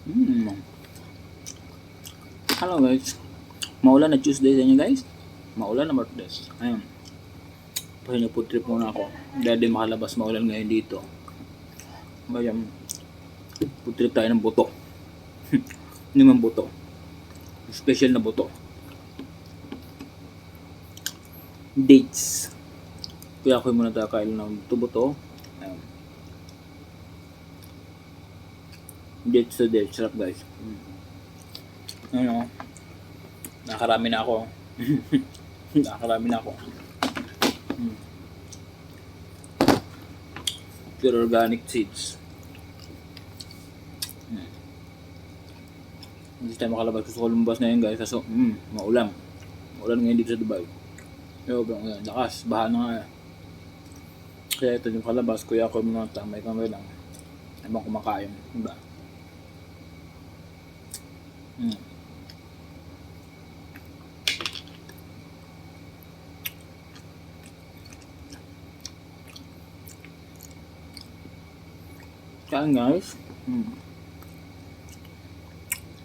Mm. Hello guys. Maulan na Tuesday sa inyo guys. Maulan na Martes. Ayun. Pahinga po trip muna ako. Dahil di makalabas maulan ngayon dito. Ngayon, food trip tayo ng buto. Hindi man buto. Special na buto. Dates. Kaya ako muna tayo kain ng buto. Ayun. Dates to dates. Sarap guys. Ano, nakarami na ako. Nakarami na ako. Pure organic seeds. Hindi tayo makalabas sa Columbus ngayon guys. Kaso, maulan. Maulan ngayon dito sa Dubai. Sobrang lakas. Baha na nga. Kaya ito yung kalabas. Kuya ako mga tamay-kamay lang. Habang kumakain. Diba? Kaya guys.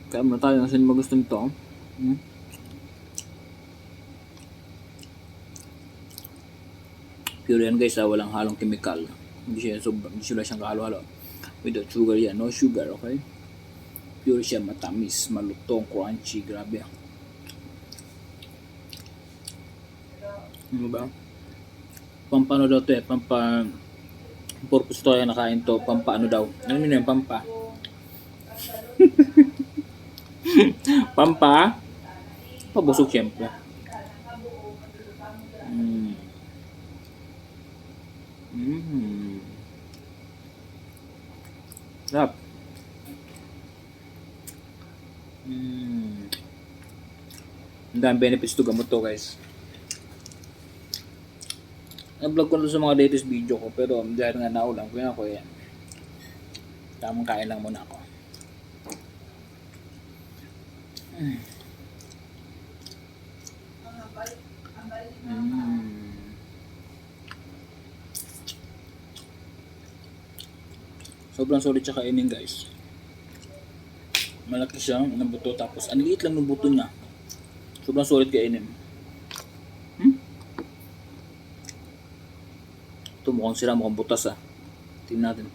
Kaya muna tayo ng sino gusto nito. Pure yan guys, walang halong chemical. Hindi sila siyang kahalo-halo. Without sugar yan, no sugar, okay? Pure siya, matamis, malutong, crunchy, grabe. Ano ba? Pampano daw to purpose to yung nakain to, pampaano daw. Ano yun yung pampa? Pampa? Pabusog siyempre. Sarap. Ang dami benefits to gamot to guys. Na-vlog ko na sa mga latest video ko pero dahil nga naulan ko yan ako yan. Tamang kain lang muna ako. Sobrang solid siya kainin guys. Malaki siya ng buto tapos ang liit lang ng buto niya. Sobrang solid kainin. Ito mukhang sila, mukhang butas tingnan natin.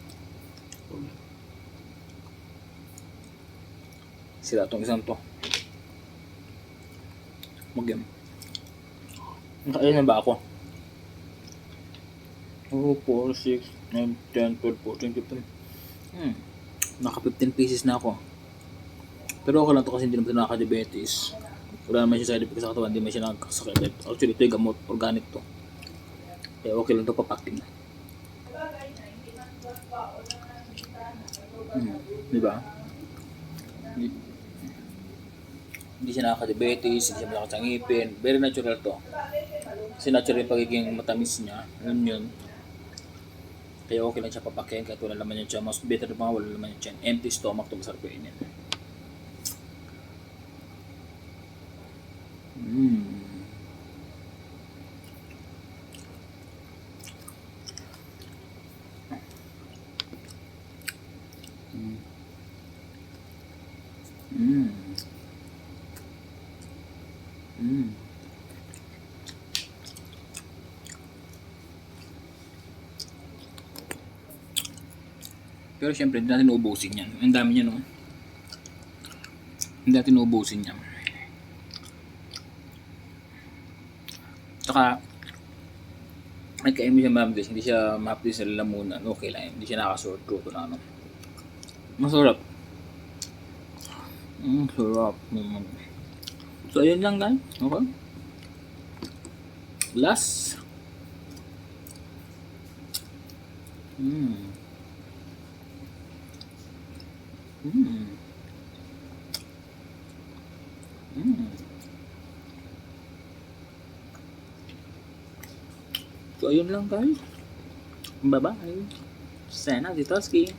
Sila itong isang to. Mag-game. Nakain na ba ako? 4, 6, 9, 10, 12, 14, 15. Naka 15 pieces na ako. Pero okay lang to kasi hindi naman ito nakaka-diabetes. Wala naman siya side effect sa katawan, hindi naman siya nakakasakit. Actually ito yung gamot, organic to. Kaya okay lang to papacking. Diba? Hindi siya nakaka-diabetes, hindi siya malakas ang ngipin. Very natural to. Kasi natural yung pagiging matamis niya. Yun. Kaya okay lang siya papakain kahit wala naman yung tiyan. Mas better na wala naman yung tiyan. Empty stomach to masarap kainin. Pero syempre, hindi natin uubusin yan. Ang dami niya, no? Hindi natin uubusin yan. Tsaka, may kain mo siya mabilis. Hindi siya mabilis sa lalamunan. Okay lang. Hindi siya nakasort throat na ano. Masarap. Sarap. So, ayun lang guys. Okay. Last. So, ayun lang guys. Bye-bye. Sana Zitoski.